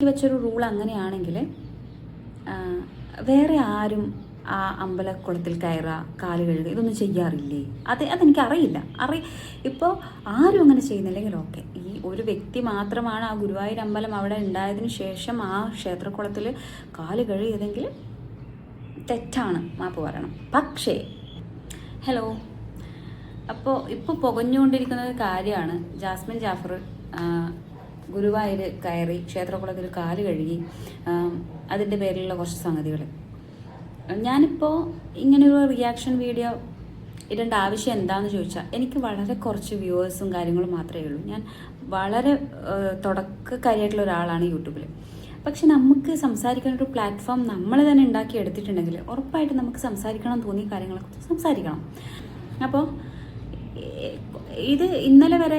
വെച്ചൊരു റൂൾ അങ്ങനെയാണെങ്കിൽ വേറെ ആരും ആ അമ്പലക്കുളത്തിൽ കയറുക, കാല് കഴുകുക ഇതൊന്നും ചെയ്യാറില്ലേ? അതെനിക്കറിയില്ല. ഇപ്പോൾ ആരും അങ്ങനെ ചെയ്യുന്നില്ലെങ്കിൽ ഓക്കെ. ഈ ഒരു വ്യക്തി മാത്രമാണ് ആ ഗുരുവായൂർ അമ്പലം അവിടെ ഉണ്ടായതിനു ശേഷം ആ ക്ഷേത്രക്കുളത്തിൽ കാല് കഴുകിയതെങ്കിൽ തെറ്റാണ്, മാപ്പ് പറയണം. പക്ഷേ ഹലോ, ഇപ്പോൾ പുകഞ്ഞുകൊണ്ടിരിക്കുന്ന ഒരു കാര്യമാണ് ജാസ്മിൻ ജാഫർ ഗുരുവായൂർ കയറി ക്ഷേത്രക്കുളത്തിൽ കാല് കഴുകി, അതിൻ്റെ പേരിലുള്ള കുറച്ച് സംഗതികൾ. ഞാനിപ്പോൾ ഇങ്ങനെയൊരു റിയാക്ഷൻ വീഡിയോ ഇടേണ്ട ആവശ്യം എന്താണെന്ന് ചോദിച്ചാൽ, എനിക്ക് വളരെ കുറച്ച് വ്യൂവേഴ്സും കാര്യങ്ങളും മാത്രമേ ഉള്ളൂ. ഞാൻ വളരെ തുടക്കക്കാരിയായിട്ടുള്ള ഒരാളാണ് യൂട്യൂബിൽ. പക്ഷെ നമുക്ക് സംസാരിക്കാനൊരു പ്ലാറ്റ്ഫോം നമ്മൾ തന്നെ ഉണ്ടാക്കി എടുത്തിട്ടുണ്ടെങ്കിൽ ഉറപ്പായിട്ട് നമുക്ക് സംസാരിക്കണം തോന്നിയ കാര്യങ്ങളൊക്കെ സംസാരിക്കണം. അപ്പോൾ ഇത് ഇന്നലെ വരെ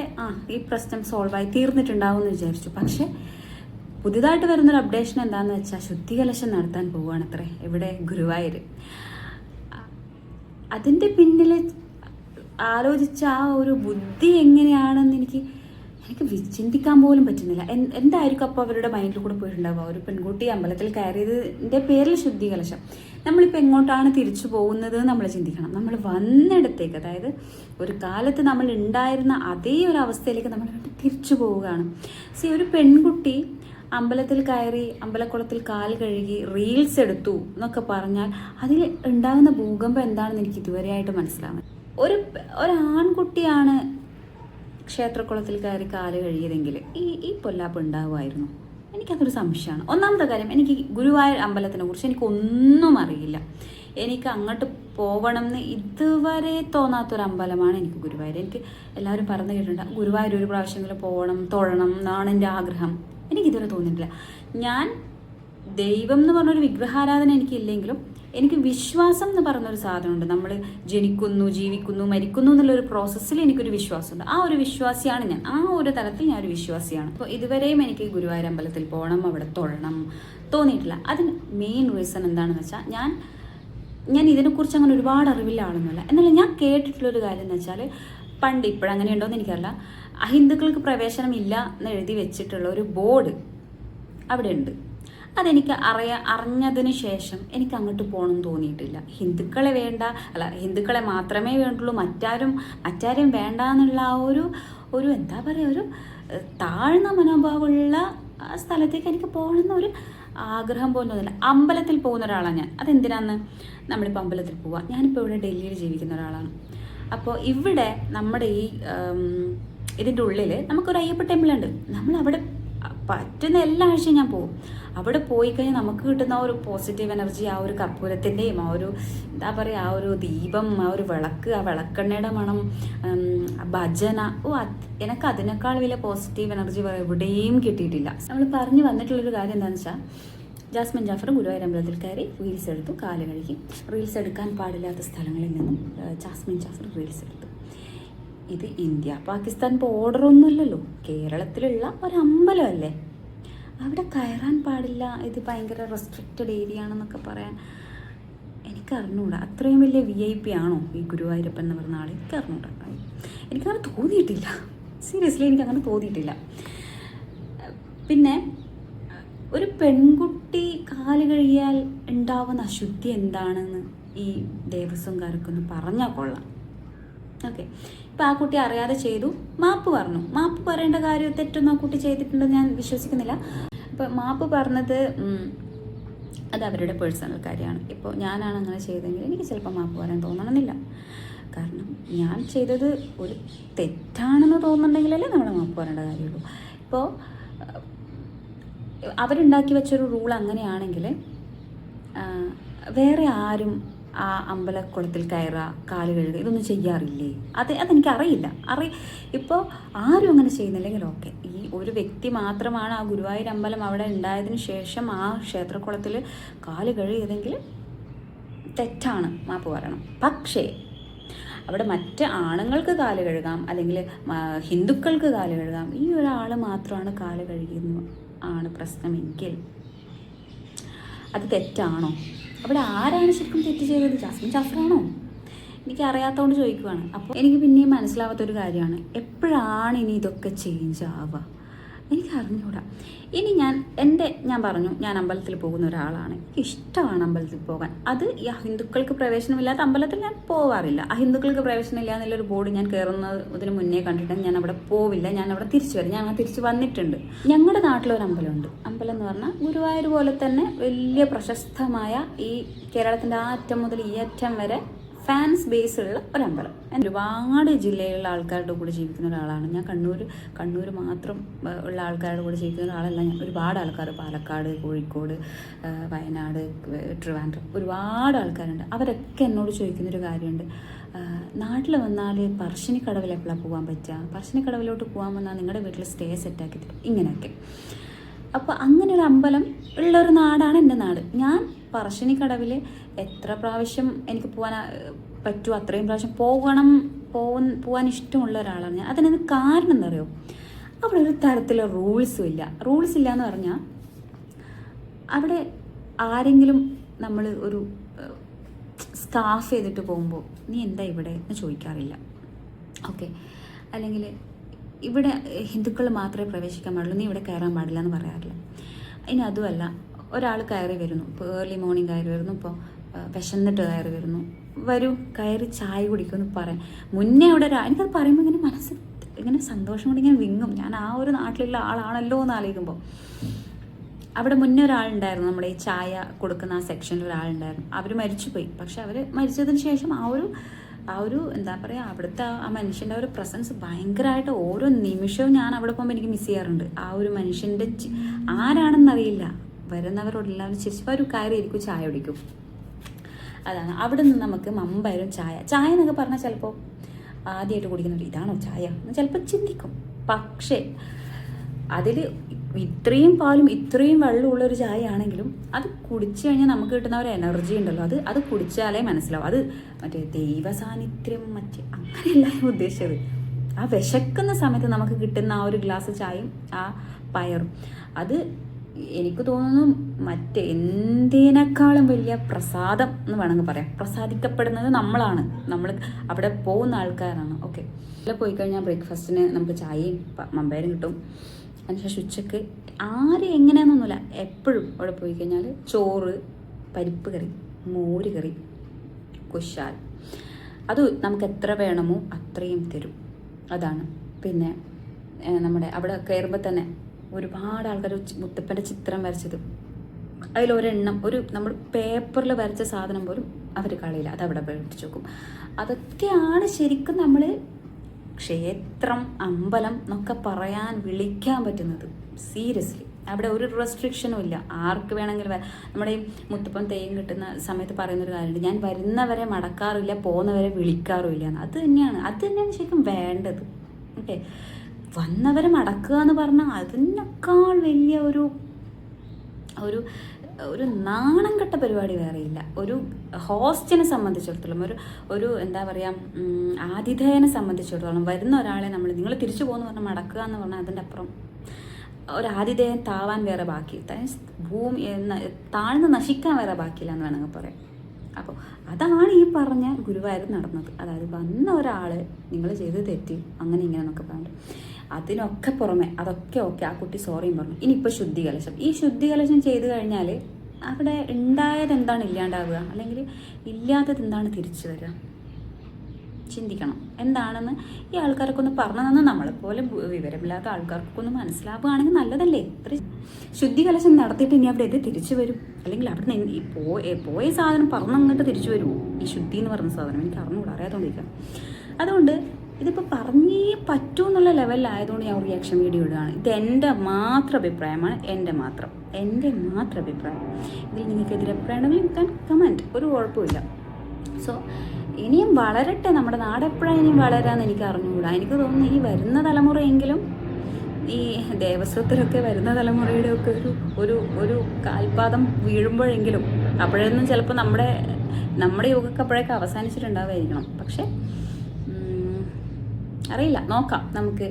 ഈ പ്രശ്നം സോൾവായി തീർന്നിട്ടുണ്ടാവും എന്ന് വിചാരിച്ചു. പക്ഷെ പുതിയതായിട്ട് വരുന്നൊരു അപ്ഡേഷൻ എന്താണെന്ന് വെച്ചാൽ, ശുദ്ധികലശം നടത്താൻ പോവുകയാണത്രേ ഇവിടെ ഗുരുവായൂർ. അതിൻ്റെ പിന്നിൽ ആലോചിച്ച ആ ഒരു ബുദ്ധി എങ്ങനെയാണെന്ന് എനിക്ക് ചിന്തിക്കാൻ പോലും പറ്റുന്നില്ല. എന്തായിരിക്കും അപ്പോൾ അവരുടെ മൈൻഡിൽ കൂടെ പോയിട്ടുണ്ടാവുക? ഒരു പെൺകുട്ടി അമ്പലത്തിൽ കയറിയതിൻ്റെ പേരിൽ ശുദ്ധികലശം. നമ്മളിപ്പോൾ എങ്ങോട്ടാണ് തിരിച്ചു പോകുന്നത് നമ്മൾ ചിന്തിക്കണം. നമ്മൾ വന്നിടത്തേക്ക്, അതായത് ഒരു കാലത്ത് നമ്മൾ ഉണ്ടായിരുന്ന അതേ ഒരു അവസ്ഥയിലേക്ക് നമ്മൾ തിരിച്ചു പോവുകയാണ്. ഒരു പെൺകുട്ടി അമ്പലത്തിൽ കയറി അമ്പലക്കുളത്തിൽ കാൽ കഴുകി റീൽസ് എടുത്തു എന്നൊക്കെ പറഞ്ഞാൽ അതിൽ ഉണ്ടാകുന്ന ഭൂകമ്പം എന്താണെന്ന് എനിക്ക് ഇതുവരെയായിട്ട് മനസ്സിലാവുന്നത്. ഒരു ആൺകുട്ടിയാണ് ക്ഷേത്രക്കുളത്തിൽ കയറി കാല് കഴുകിയതെങ്കിൽ ഈ പൊല്ലാപ്പ് ഉണ്ടാവുമായിരുന്നു. എനിക്കതൊരു സംശയമാണ്. ഒന്നാമത്തെ കാര്യം, എനിക്ക് ഗുരുവായൂർ അമ്പലത്തിനെ കുറിച്ച് എനിക്കൊന്നും അറിയില്ല. എനിക്ക് അങ്ങോട്ട് പോകണം എന്ന് ഇതുവരെ തോന്നാത്തൊരു അമ്പലമാണ് എനിക്ക് ഗുരുവായൂർ. എനിക്ക് എല്ലാവരും പറഞ്ഞു കേട്ടിട്ടുണ്ട് ഗുരുവായൂർ ഒരു പ്രാവശ്യമെങ്കിലും പോകണം, തൊഴണം എന്നാണ് എൻ്റെ ആഗ്രഹം. എനിക്കിതുവരെ തോന്നിയിട്ടില്ല. ഞാൻ ദൈവം എന്ന് പറഞ്ഞൊരു വിഗ്രഹാരാധന എനിക്കില്ലെങ്കിലും എനിക്ക് വിശ്വാസം എന്ന് പറഞ്ഞൊരു സാധനമുണ്ട്. നമ്മൾ ജനിക്കുന്നു, ജീവിക്കുന്നു, മരിക്കുന്നു എന്നുള്ളൊരു പ്രോസസ്സിൽ എനിക്കൊരു വിശ്വാസമുണ്ട്. ആ ഒരു വിശ്വാസിയാണ് ഞാൻ. ആ ഒരു തലത്തിൽ ഞാനൊരു വിശ്വാസിയാണ്. അപ്പോൾ ഇതുവരെയും എനിക്ക് ഗുരുവായൂർ അമ്പലത്തിൽ പോകണം, അവിടെ തൊഴണം തോന്നിയിട്ടില്ല. അതിന് മെയിൻ റീസൺ എന്താണെന്ന് വെച്ചാൽ, ഞാൻ ഇതിനെക്കുറിച്ച് അങ്ങനെ ഒരുപാട് അറിവില്ല ആളൊന്നുമല്ല. എന്നാലും ഞാൻ കേട്ടിട്ടുള്ളൊരു കാര്യം എന്ന് വെച്ചാൽ, പണ്ട് ഇപ്പോഴങ്ങനെ ഉണ്ടോയെന്ന് എനിക്കറിയില്ല, അഹിന്ദുക്കൾക്ക് പ്രവേശനം ഇല്ല എന്ന് എഴുതി വെച്ചിട്ടുള്ള ഒരു ബോർഡ് അവിടെ ഉണ്ട്. അതെനിക്ക് അറിഞ്ഞതിന് ശേഷം എനിക്ക് അങ്ങോട്ട് പോകണമെന്ന് തോന്നിയിട്ടില്ല. ഹിന്ദുക്കളെ മാത്രമേ വേണ്ടുള്ളൂ, മറ്റാരും വേണ്ട എന്നുള്ള ആ ഒരു എന്താ പറയുക, ഒരു താഴ്ന്ന മനോഭാവമുള്ള ആ സ്ഥലത്തേക്ക് എനിക്ക് പോകണമെന്ന് ഒരു ആഗ്രഹം പോലും തോന്നില്ല. അമ്പലത്തിൽ പോകുന്ന ഒരാളാണ് ഞാൻ. അതെന്തിനാന്ന്? നമ്മളിപ്പോൾ അമ്പലത്തിൽ പോവുക. ഞാനിപ്പോൾ ഇവിടെ ഡൽഹിയിൽ ജീവിക്കുന്ന ഒരാളാണ്. അപ്പോൾ ഇവിടെ നമ്മുടെ ഇതിൻ്റെ ഉള്ളിൽ നമുക്കൊരു അയ്യപ്പ ടെമ്പിൾ ഉണ്ട്. നമ്മളവിടെ പറ്റുന്ന എല്ലാ ആഴ്ചയും ഞാൻ പോകും. അവിടെ പോയി കഴിഞ്ഞാൽ നമുക്ക് കിട്ടുന്ന ആ ഒരു പോസിറ്റീവ് എനർജി, ആ ഒരു കർപ്പൂരത്തിൻ്റെയും ആ ഒരു എന്താ പറയുക, ആ ഒരു ദീപം, ആ ഒരു വിളക്ക്, ആ വിളക്കെണ്ണയുടെ മണം, ഭജന, എനിക്ക് അതിനേക്കാൾ വലിയ പോസിറ്റീവ് എനർജി എവിടെയും കിട്ടിയിട്ടില്ല. നമ്മൾ പറഞ്ഞു വന്നിട്ടുള്ളൊരു കാര്യം എന്താണെന്ന് വെച്ചാൽ, ജാസ്മിൻ ജാഫർ ഗുരുവായൂർ അമ്പലത്തിൽ കയറി റീൽസ് എടുത്തു, കാല് കഴുകി. റീൽസ് എടുക്കാൻ പാടില്ലാത്ത സ്ഥലങ്ങളിൽ നിന്നും ജാസ്മിൻ ജാഫർ റീൽസ് എടുത്തു. ഇത് ഇന്ത്യ പാകിസ്ഥാൻ ബോർഡറൊന്നുമല്ലല്ലോ, കേരളത്തിലുള്ള ഒരമ്പലമല്ലേ, അവിടെ കയറാൻ പാടില്ല, ഇത് ഭയങ്കര റെസ്ട്രിക്റ്റഡ് ഏരിയ ആണെന്നൊക്കെ പറയാൻ എനിക്കറിഞ്ഞൂടാ. അത്രയും വലിയ VIP ആണോ ഈ ഗുരുവായൂരപ്പൻ എന്ന് പറഞ്ഞ ആൾ? എനിക്കറിഞ്ഞൂടാ. എനിക്കങ്ങനെ തോന്നിയിട്ടില്ല. സീരിയസ്ലി എനിക്കങ്ങനെ തോന്നിയിട്ടില്ല. പിന്നെ ഒരു പെൺകുട്ടി കാല് കഴുകിയാൽ ഉണ്ടാവുന്ന അശുദ്ധി എന്താണെന്ന് ഈ ദേവസ്വംകാർക്കൊന്ന് പറഞ്ഞാൽ കൊള്ളാം. ഓക്കെ, ഇപ്പം ആ കുട്ടി അറിയാതെ ചെയ്തു, മാപ്പ് പറഞ്ഞു. മാപ്പ് പറയേണ്ട കാര്യം തെറ്റൊന്നും ആ കുട്ടി ചെയ്തിട്ടുണ്ടെന്ന് ഞാൻ വിശ്വസിക്കുന്നില്ല. ഇപ്പം മാപ്പ് പറഞ്ഞത് അത് അവരുടെ പേഴ്സണൽ കാര്യമാണ്. ഇപ്പോൾ ഞാനാണ് അങ്ങനെ ചെയ്തതെങ്കിൽ എനിക്ക് ചിലപ്പോൾ മാപ്പ് പറയാൻ തോന്നണമെന്നില്ല. കാരണം ഞാൻ ചെയ്തത് ഒരു തെറ്റാണെന്ന് തോന്നുന്നുണ്ടെങ്കിലല്ലേ നമ്മൾ മാപ്പ് പറയേണ്ട കാര്യമുള്ളൂ. ഇപ്പോൾ അവരുണ്ടാക്കി വെച്ചൊരു റൂൾ അങ്ങനെയാണെങ്കിൽ വേറെ ആരും ആ അമ്പലക്കുളത്തിൽ കയറുക, കാല് കഴുകുക ഇതൊന്നും ചെയ്യാറില്ലേ? അതെനിക്കറിയില്ല. ഇപ്പോൾ ആരും അങ്ങനെ ചെയ്യുന്നില്ലെങ്കിൽ ഓക്കെ. ഈ ഒരു വ്യക്തി മാത്രമാണ് ആ ഗുരുവായൂർ അമ്പലം അവിടെ ഉണ്ടായതിനു ശേഷം ആ ക്ഷേത്രക്കുളത്തിൽ കാല് കഴുകിയതെങ്കിൽ തെറ്റാണ്, മാപ്പ് പറയണം. പക്ഷേ അവിടെ മറ്റ് ആണുങ്ങൾക്ക് കാല് കഴുകാം, അല്ലെങ്കിൽ ഹിന്ദുക്കൾക്ക് കാല് കഴുകാം. ഈ ഒരാൾ മാത്രമാണ് കാല് കഴുകിയെന്ന് ആണ് പ്രശ്നമെങ്കിൽ അത് തെറ്റാണോ? അവിടെ ആരാണ് ശരിക്കും തെറ്റ് ചെയ്തത്? ജാസ്മിൻ ജാഫറാണോ? എനിക്കറിയാത്തതുകൊണ്ട് ചോദിക്കുവാണ്. അപ്പോൾ എനിക്ക് പിന്നെയും മനസ്സിലാവാത്തൊരു കാര്യമാണ്, എപ്പോഴാണ് ഇനി ഇതൊക്കെ ചേഞ്ച് ആവുക? എനിക്ക് അറിഞ്ഞുകൂടാ. ഇനി ഞാൻ പറഞ്ഞു, ഞാൻ അമ്പലത്തിൽ പോകുന്ന ഒരാളാണ്, എനിക്ക് ഇഷ്ടമാണ് അമ്പലത്തിൽ പോകാൻ. അത് ഈ അഹിന്ദുക്കൾക്ക് പ്രവേശനമില്ലാത്ത അമ്പലത്തിൽ ഞാൻ പോവാറില്ല. അഹിന്ദുക്കൾക്ക് പ്രവേശനമില്ല എന്നുള്ളൊരു ബോർഡ് ഞാൻ കയറുന്നതിന് മുന്നേ കണ്ടിട്ട് ഞാൻ അവിടെ പോവില്ല, ഞാൻ അവിടെ തിരിച്ചു വരും. ഞാൻ തിരിച്ച് വന്നിട്ടുണ്ട്. ഞങ്ങളുടെ നാട്ടിലൊരു അമ്പലമുണ്ട്. അമ്പലം എന്ന് പറഞ്ഞാൽ ഗുരുവായൂർ പോലെ തന്നെ വലിയ പ്രശസ്തമായ, ഈ കേരളത്തിൻ്റെ ആ അറ്റം മുതൽ ഈ അറ്റം വരെ ഫാൻസ് ബേസുള്ള ഒരമ്പലം. ഒരുപാട് ജില്ലയിലുള്ള ആൾക്കാരുടെ കൂടെ ജീവിക്കുന്ന ഒരാളാണ് ഞാൻ. കണ്ണൂർ മാത്രം ഉള്ള ആൾക്കാരുടെ കൂടെ ജീവിക്കുന്ന ഒരാളല്ല ഞാൻ. ഒരുപാട് ആൾക്കാർ, പാലക്കാട്, കോഴിക്കോട്, വയനാട്, ട്രിവാൻഡ്രം, ഒരുപാട് ആൾക്കാരുണ്ട്. അവരൊക്കെ എന്നോട് ചോദിക്കുന്നൊരു കാര്യമുണ്ട്, നാട്ടിൽ വന്നാൽ പറശ്ശിനിക്കടവിൽ എപ്പോഴാണ് പോകാൻ പറ്റുക? പറശ്ശിനിക്കടവിലോട്ട് പോകാൻ വന്നാൽ നിങ്ങളുടെ വീട്ടിൽ സ്റ്റേ സെറ്റാക്കി തരും, ഇങ്ങനെയൊക്കെ. അപ്പോൾ അങ്ങനെ ഒരു അമ്പലം ഉള്ളൊരു നാടാണ് എൻ്റെ നാട്. ഞാൻ പറശ്ശിനിക്കടവിൽ എത്ര പ്രാവശ്യം എനിക്ക് പോകാൻ പറ്റുമോ അത്രയും പ്രാവശ്യം പോകാൻ ഇഷ്ടമുള്ള ഒരാളാണ് ഞാൻ. അതിനൊരു കാരണം എന്താ അറിയോ? അവിടെ ഒരു തരത്തിലുള്ള റൂൾസും ഇല്ല. റൂൾസ് ഇല്ല എന്ന് പറഞ്ഞാൽ അവിടെ ആരെങ്കിലും നമ്മൾ ഒരു സ്കാഫ് ചെയ്തിട്ട് പോകുമ്പോൾ നീ എന്താ ഇവിടെ എന്ന് ചോദിക്കാറില്ല. ഓക്കെ, അല്ലെങ്കിൽ ഇവിടെ ഹിന്ദുക്കൾ മാത്രമേ പ്രവേശിക്കാൻ പാടുള്ളൂ, നീ ഇവിടെ കയറാൻ പാടില്ല എന്ന് പറയാറില്ല. ഇനി അതുമല്ല, ഒരാൾ കയറി വരുന്നു, ഇപ്പോൾ ഏർലി മോർണിംഗ് കയറി വരുന്നു, ഇപ്പോൾ വിശന്നിട്ട് കയറി വരുന്നു, വരൂ കയറി ചായ കുടിക്കുമെന്ന് പറയാം. മുന്നേ അവിടെ എനിക്കത് പറയുമ്പോൾ ഇങ്ങനെ മനസ്സ് ഇങ്ങനെ സന്തോഷം കൊണ്ട് ഇങ്ങനെ വിങ്ങും. ഞാൻ ആ ഒരു നാട്ടിലുള്ള ആളാണല്ലോ എന്ന് ആലോചിക്കുമ്പോൾ. അവിടെ മുന്നേ ഒരാളുണ്ടായിരുന്നു, നമ്മുടെ ഈ ചായ കൊടുക്കുന്ന ആ സെക്ഷനിൽ ഒരാളുണ്ടായിരുന്നു. അവർ മരിച്ചുപോയി. പക്ഷെ അവർ മരിച്ചതിന് ശേഷം ആ ഒരു എന്താ പറയുക, അവിടുത്തെ ആ മനുഷ്യൻ്റെ ഒരു പ്രസൻസ് ഭയങ്കരമായിട്ട് ഓരോ നിമിഷവും ഞാൻ അവിടെ പോകുമ്പോൾ എനിക്ക് മിസ് ചെയ്യാറുണ്ട്. ആ ഒരു മനുഷ്യൻ്റെ ആരാണെന്നറിയില്ല, വരുന്നവരോടെല്ലാം ചിരിച്ചപ്പോൾ ഒരു കയറിയിരിക്കും, ചായ കുടിക്കും. അതാണ്. അവിടെ നിന്ന് നമുക്ക് മമ്പായിരുന്നു ചായ എന്നൊക്കെ പറഞ്ഞാൽ ചിലപ്പോൾ ആദ്യമായിട്ട് കുടിക്കുന്നത് ഇതാണോ ചായ എന്ന് ചിലപ്പോൾ ചിന്തിക്കും. പക്ഷേ അതിൽ ഇത്രയും പാലും ഇത്രയും വെള്ളമുള്ളൊരു ചായ ആണെങ്കിലും അത് കുടിച്ചു കഴിഞ്ഞാൽ നമുക്ക് കിട്ടുന്ന ഒരു എനർജി ഉണ്ടല്ലോ, അത് കുടിച്ചാലേ മനസ്സിലാവും. അത് മറ്റേ ദൈവ സാന്നിധ്യം അങ്ങനെയല്ല ഉദ്ദേശിച്ചത്. ആ വിശക്കുന്ന സമയത്ത് നമുക്ക് കിട്ടുന്ന ആ ഒരു ഗ്ലാസ് ചായയും ആ പയറും, അത് എനിക്ക് തോന്നുന്നു മറ്റെന്തിനേക്കാളും വലിയ പ്രസാദം എന്ന് വേണമെങ്കിൽ പറയാം. പ്രസാദിക്കപ്പെടുന്നത് നമ്മൾ അവിടെ പോകുന്ന ആൾക്കാരാണ്. ഓക്കെ, ഇവിടെ പോയി കഴിഞ്ഞാൽ ബ്രേക്ക്ഫാസ്റ്റിന് നമുക്ക് ചായയും മമ്പയരും കിട്ടും. അതിനുശേഷം ഉച്ചക്ക് ആരും എങ്ങനെയാണെന്നൊന്നുമില്ല, എപ്പോഴും അവിടെ പോയി കഴിഞ്ഞാൽ ചോറ്, പരിപ്പ് കറി, മോര് കറി, കുശാൽ, അത് നമുക്ക് എത്ര വേണമോ അത്രയും തരും. അതാണ്. പിന്നെ നമ്മുടെ അവിടെ കയറുമ്പോൾ തന്നെ ഒരുപാട് ആൾക്കാർ മുത്തപ്പൻ്റെ ചിത്രം വരച്ചത്, അതിലൊരെണ്ണം നമ്മൾ പേപ്പറിൽ വരച്ച സാധനം പോലും അവർ കളയില്ല, അത് അവിടെ പിടിച്ചു വെക്കും. അതൊക്കെയാണ് ശരിക്കും നമ്മൾ ക്ഷേത്രം, അമ്പലം എന്നൊക്കെ വിളിക്കാൻ പറ്റുന്നത്. സീരിയസ്ലി അവിടെ ഒരു റെസ്ട്രിക്ഷനും ഇല്ല, ആർക്ക് വേണമെങ്കിലും. നമ്മുടെ ഈ മുത്തപ്പൻ തെയ്യം കിട്ടുന്ന സമയത്ത് പറയുന്നൊരു കാര്യമുണ്ട്, ഞാൻ വരുന്നവരെ മടക്കാറില്ല, പോകുന്നവരെ വിളിക്കാറുമില്ല എന്ന്. അത് തന്നെയാണ് ശരിക്കും വേണ്ടത്. ഓക്കെ, വന്നവരെ മടക്കുക എന്ന് പറഞ്ഞാൽ അതിനേക്കാൾ വലിയ ഒരു നാണം കെട്ട പരിപാടി വേറെയില്ല. ഒരു ഹോസ്റ്റിനെ സംബന്ധിച്ചിടത്തോളം, ഒരു എന്താ പറയുക, ആതിഥേയനെ സംബന്ധിച്ചിടത്തോളം വരുന്ന ഒരാളെ നിങ്ങൾ തിരിച്ചു പോകുന്നു പറഞ്ഞാൽ മടക്കുക എന്ന് പറഞ്ഞാൽ അതിൻ്റെ അപ്പുറം ഒരു ആതിഥേയൻ താവാൻ വേറെ ബാക്കി, ഭൂമി താഴ്ന്ന് നശിക്കാൻ വേറെ ബാക്കിയില്ല എന്ന് വേണമെങ്കിൽ പറയാം. അപ്പോൾ അതാണ് ഈ പറഞ്ഞ ഗുരുവായൂർ നടന്നത്. അതായത് വന്ന ഒരാൾ നിങ്ങൾ ചെയ്ത് തെറ്റി അങ്ങനെ ഇങ്ങനെ എന്നൊക്കെ പറഞ്ഞു. അതിനൊക്കെ പുറമെ അതൊക്കെ ഓക്കെ, ആ കുട്ടി സോറിയും പറഞ്ഞു. ഇനിയിപ്പോൾ ശുദ്ധികലശം. ഈ ശുദ്ധികലശം ചെയ്ത് കഴിഞ്ഞാൽ അവിടെ ഉണ്ടായത് എന്താണ് ഇല്ലാണ്ടാവുക, അല്ലെങ്കിൽ ഇല്ലാത്തത് എന്താണ് തിരിച്ചു വരിക? ചിന്തിക്കണം. എന്താണെന്ന് ഈ ആൾക്കാർക്കൊന്ന് പറഞ്ഞു തന്നാൽ നമ്മളെപ്പോലെ വിവരമില്ലാത്ത ആൾക്കാർക്കൊക്കെ ഒന്ന് മനസ്സിലാവുകയാണെങ്കിൽ നല്ലതല്ലേ? ശുദ്ധികലശം നടത്തിയിട്ട് ഇനി അവിടെ തിരിച്ചു വരും, അല്ലെങ്കിൽ അവിടെ ഈ പോയ സാധനം പറഞ്ഞങ്ങോട്ട് തിരിച്ചു വരുമോ? ഈ ശുദ്ധി എന്ന് പറഞ്ഞ സാധനം എനിക്ക് അറിഞ്ഞുകൂടാ, അറിയാത്തോണ്ടിരിക്കാം. അതുകൊണ്ട് ഇതിപ്പോൾ പറഞ്ഞേ പറ്റൂ എന്നുള്ള ലെവലിലായതുകൊണ്ട് ഞാൻ റിയാക്ഷൻ വീഡിയോ ഇടുകയാണ്. ഇത് എൻ്റെ മാത്രം അഭിപ്രായമാണ്, എൻ്റെ മാത്രം അഭിപ്രായം. ഇതിൽ നിങ്ങൾക്ക് എതിരഭിപ്രായം ഉണ്ടെങ്കിൽ നിങ്ങൾക്ക് കമൻറ്റ്, ഒരു കുഴപ്പമില്ല. സോ ഇനിയും വളരട്ടെ, നമ്മുടെ നാടെപ്പോഴാണ് ഇനിയും വളരാമെന്ന് എനിക്ക് അറിഞ്ഞുകൂടാ. എനിക്ക് തോന്നുന്നു ഈ വരുന്ന തലമുറയെങ്കിലും ഈ ദേവസ്വത്തിലൊക്കെ വരുന്ന തലമുറയുടെ ഒക്കെ ഒരു കാൽപാദം വീഴുമ്പോഴെങ്കിലും, അപ്പോഴൊന്നും ചിലപ്പോൾ നമ്മുടെ യോഗക്ക് അപ്പോഴേക്ക് അവസാനിച്ചിട്ടുണ്ടാവുമായിരിക്കണം. പക്ഷേ അറിയില്ല, നോക്കാം. നമുക്ക്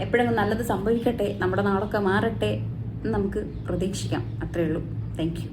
എപ്പോഴെങ്കിലും നല്ലത് സംഭവിക്കട്ടെ, നമ്മുടെ നാടൊക്കെ മാറട്ടെ എന്ന് നമുക്ക് പ്രതീക്ഷിക്കാം. അത്രയേ ഉള്ളൂ. Thank you.